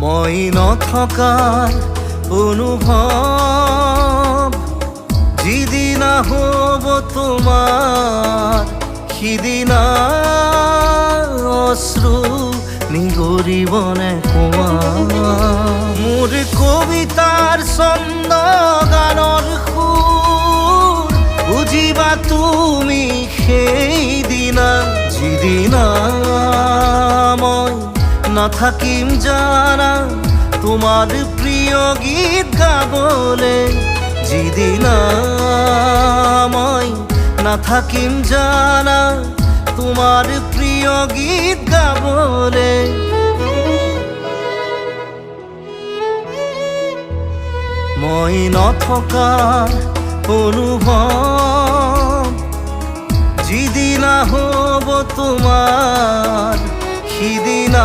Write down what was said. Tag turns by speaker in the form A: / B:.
A: মই নথকাৰ অনুভৱ যিদিনা হ'ব তোমাৰ সিদিনা অশ্ৰু নিগৰিবনে কোৱা মোৰ কবিতাৰ ছন্দ গানৰ সুৰ বুজিবা তুমি সেইদিনা যিদিনা মই নাথাকিম জানা তোমার প্রিয় গীত গাবলে যিদিনা মই নাথাকিম জানা তোমার প্রিয় গীত গাবলে মই নথকাৰ অনুভৱ যিদিনা হ'ব তোমাৰ সিদিনা